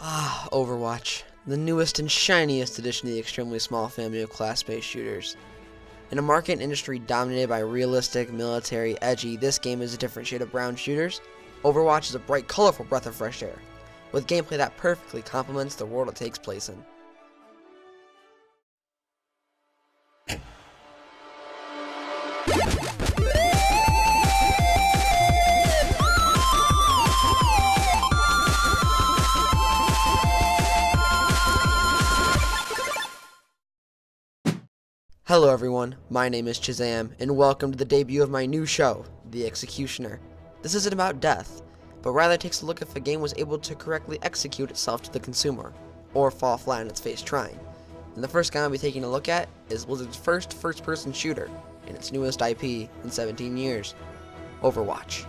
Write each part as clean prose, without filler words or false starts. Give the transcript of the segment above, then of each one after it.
Ah, Overwatch, the newest and shiniest addition to the extremely small family of class-based shooters. In a market and industry dominated by realistic, military, edgy, this game is a different shade of brown shooters. Overwatch is a bright, colorful breath of fresh air, with gameplay that perfectly complements the world it takes place in. Hello everyone, my name is Chazam, and welcome to the debut of my new show, The Executioner. This isn't about death, but rather takes a look if a game was able to correctly execute itself to the consumer, or fall flat on its face trying. And the first game I'll be taking a look at is Blizzard's first-person shooter, and its newest IP in 17 years, Overwatch.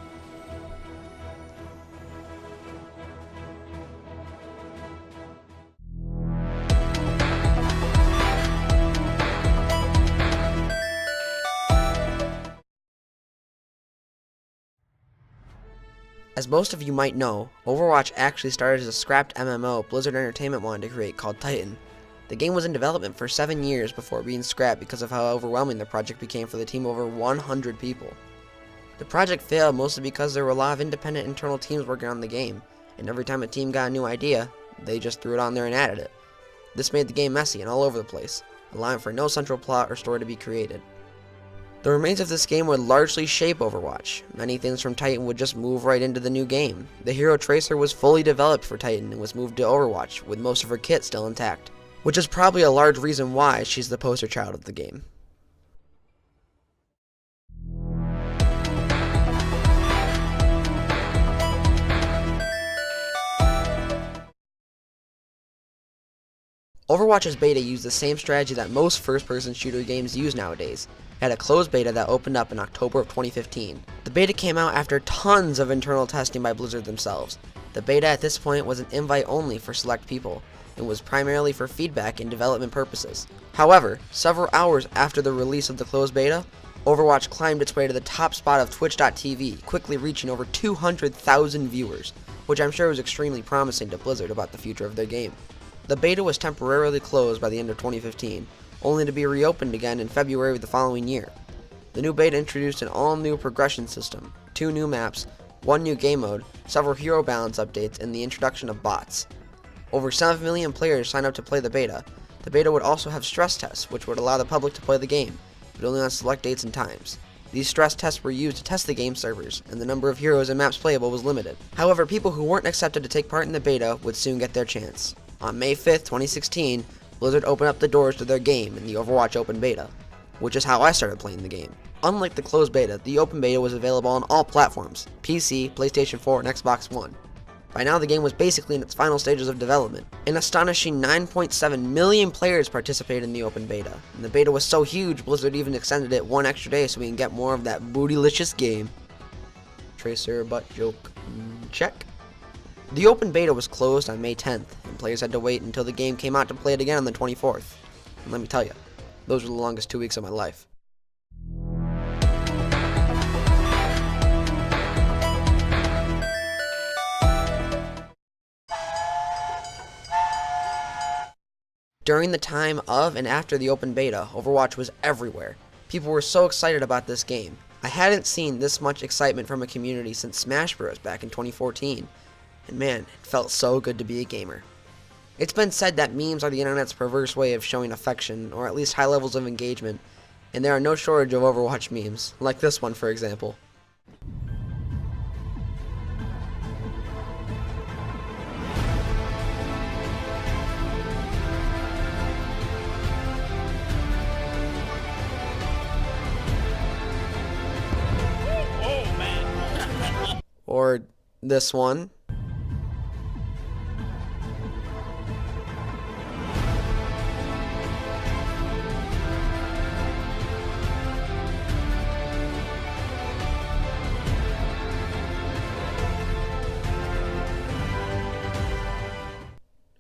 As most of you might know, Overwatch actually started as a scrapped MMO Blizzard Entertainment wanted to create called Titan. The game was in development for 7 years before being scrapped because of how overwhelming the project became for the team of over 100 people. The project failed mostly because there were a lot of independent internal teams working on the game, and every time a team got a new idea, they just threw it on there and added it. This made the game messy and all over the place, allowing for no central plot or story to be created. The remains of this game would largely shape Overwatch. Many things from Titan would just move right into the new game. The hero Tracer was fully developed for Titan and was moved to Overwatch, with most of her kit still intact, which is probably a large reason why she's the poster child of the game. Overwatch's beta used the same strategy that most first-person shooter games use nowadays. It had a closed beta that opened up in October of 2015. The beta came out after tons of internal testing by Blizzard themselves. The beta at this point was an invite only for select people, and was primarily for feedback and development purposes. However, several hours after the release of the closed beta, Overwatch climbed its way to the top spot of Twitch.tv, quickly reaching over 200,000 viewers, which I'm sure was extremely promising to Blizzard about the future of their game. The beta was temporarily closed by the end of 2015, only to be reopened again in February of the following year. The new beta introduced an all-new progression system, 2 new maps, 1 new game mode, several hero balance updates, and the introduction of bots. Over 7 million players signed up to play the beta. The beta would also have stress tests, which would allow the public to play the game, but only on select dates and times. These stress tests were used to test the game servers, and the number of heroes and maps playable was limited. However, people who weren't accepted to take part in the beta would soon get their chance. On May 5th, 2016, Blizzard opened up the doors to their game in the Overwatch Open Beta, which is how I started playing the game. Unlike the closed beta, the open beta was available on all platforms, PC, PlayStation 4, and Xbox One. By now the game was basically in its final stages of development. An astonishing 9.7 million players participated in the open beta, and the beta was so huge Blizzard even extended it 1 extra day so we can get more of that bootylicious game. Tracer butt joke, check. The open beta was closed on May 10th, and players had to wait until the game came out to play it again on the 24th. And let me tell you, those were the longest 2 weeks of my life. During the time of and after the open beta, Overwatch was everywhere. People were so excited about this game. I hadn't seen this much excitement from a community since Smash Bros. Back in 2014. And man, it felt so good to be a gamer. It's been said that memes are the internet's perverse way of showing affection, or at least high levels of engagement, and there are no shortage of Overwatch memes, like this one for example. Or this one.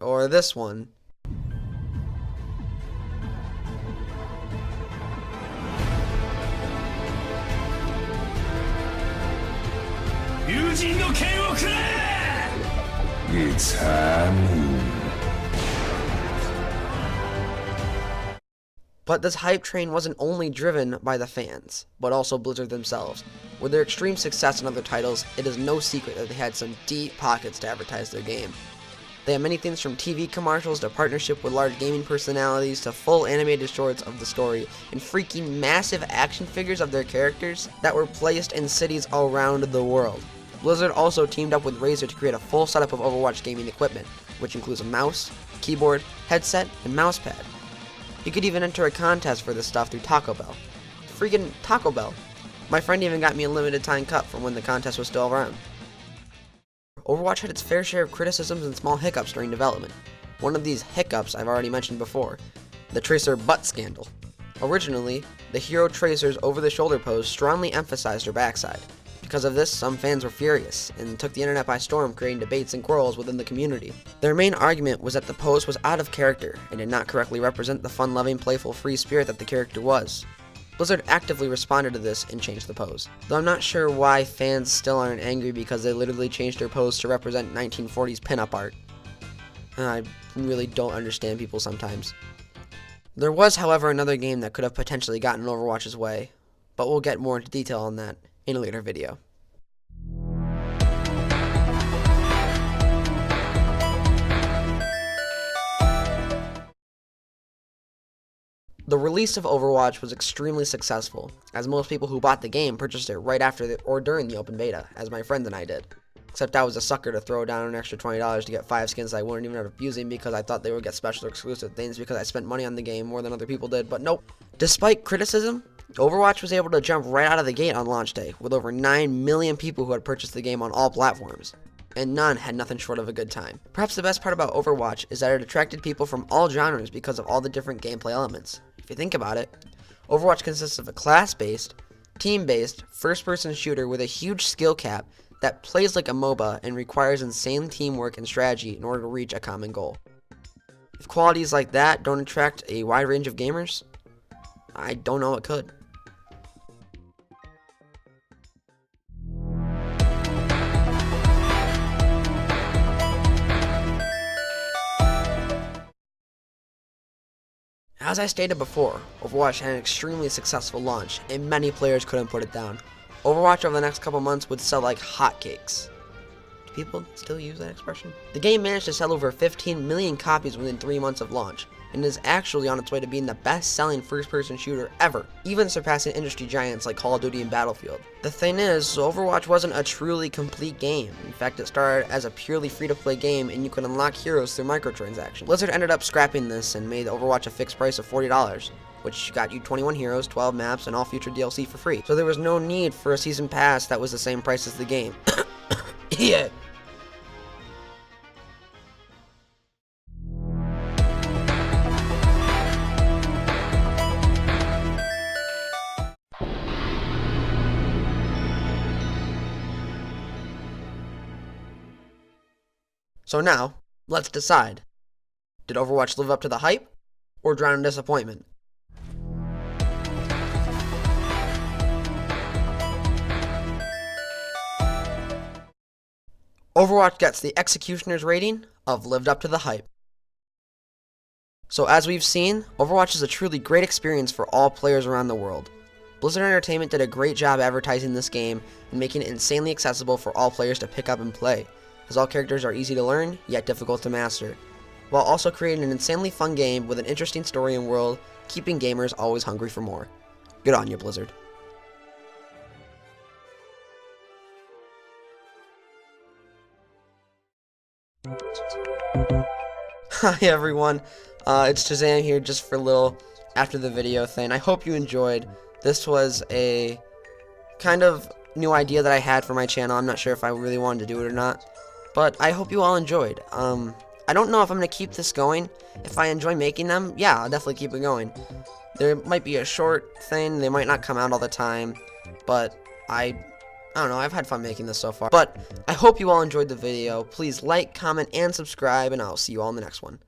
Or this one. It's high But this hype train wasn't only driven by the fans, but also Blizzard themselves. With their extreme success in other titles, it is no secret that they had some deep pockets to advertise their game. They had many things from TV commercials to partnership with large gaming personalities to full animated shorts of the story and freaking massive action figures of their characters that were placed in cities around the world. Blizzard also teamed up with Razer to create a full setup of Overwatch gaming equipment, which includes a mouse, keyboard, headset, and mousepad. You could even enter a contest for this stuff through Taco Bell. Freaking Taco Bell. My friend even got me a limited time cup from when the contest was still around. Overwatch had its fair share of criticisms and small hiccups during development. One of these hiccups I've already mentioned before, the Tracer butt scandal. Originally, the hero Tracer's over-the-shoulder pose strongly emphasized her backside. Because of this, some fans were furious, and took the internet by storm, creating debates and quarrels within the community. Their main argument was that the pose was out of character, and did not correctly represent the fun-loving, playful, free spirit that the character was. Blizzard actively responded to this and changed the pose. Though I'm not sure why fans still aren't angry because they literally changed their pose to represent 1940s pinup art. I really don't understand people sometimes. There was, however, another game that could have potentially gotten Overwatch's way, but we'll get more into detail on that in a later video. The release of Overwatch was extremely successful, as most people who bought the game purchased it right after or during the open beta, as my friends and I did. Except I was a sucker to throw down an extra $20 to get 5 skins I wouldn't even end up using because I thought they would get special exclusive things because I spent money on the game more than other people did, but nope. Despite criticism, Overwatch was able to jump right out of the gate on launch day, with over 9 million people who had purchased the game on all platforms, and none had nothing short of a good time. Perhaps the best part about Overwatch is that it attracted people from all genres because of all the different gameplay elements. If you think about it, Overwatch consists of a class-based, team-based, first-person shooter with a huge skill cap that plays like a MOBA and requires insane teamwork and strategy in order to reach a common goal. If qualities like that don't attract a wide range of gamers, I don't know what could. As I stated before, Overwatch had an extremely successful launch, and many players couldn't put it down. Overwatch over the next couple months would sell like hotcakes. Do people still use that expression? The game managed to sell over 15 million copies within 3 months of launch, and is actually on its way to being the best-selling first-person shooter ever, even surpassing industry giants like Call of Duty and Battlefield. The thing is, Overwatch wasn't a truly complete game. In fact, it started as a purely free-to-play game, and you could unlock heroes through microtransactions. Blizzard ended up scrapping this and made Overwatch a fixed price of $40, which got you 21 heroes, 12 maps, and all future DLC for free. So there was no need for a season pass that was the same price as the game. Yeah. So now, let's decide. Did Overwatch live up to the hype, or drown in disappointment? Overwatch gets the Executioner's rating of lived up to the hype. So as we've seen, Overwatch is a truly great experience for all players around the world. Blizzard Entertainment did a great job advertising this game and making it insanely accessible for all players to pick up and play, as all characters are easy to learn, yet difficult to master, while also creating an insanely fun game with an interesting story and world, keeping gamers always hungry for more. Good on you, Blizzard. Hi everyone, it's Chazam here just for a little after the video thing. I hope you enjoyed. This was a kind of new idea that I had for my channel. I'm not sure if I really wanted to do it or not, but I hope you all enjoyed. I don't know if I'm going to keep this going. If I enjoy making them, yeah, I'll definitely keep it going. There might be a short thing, they might not come out all the time, but I don't know, I've had fun making this so far. But I hope you all enjoyed the video. Please like, comment, and subscribe, and I'll see you all in the next one.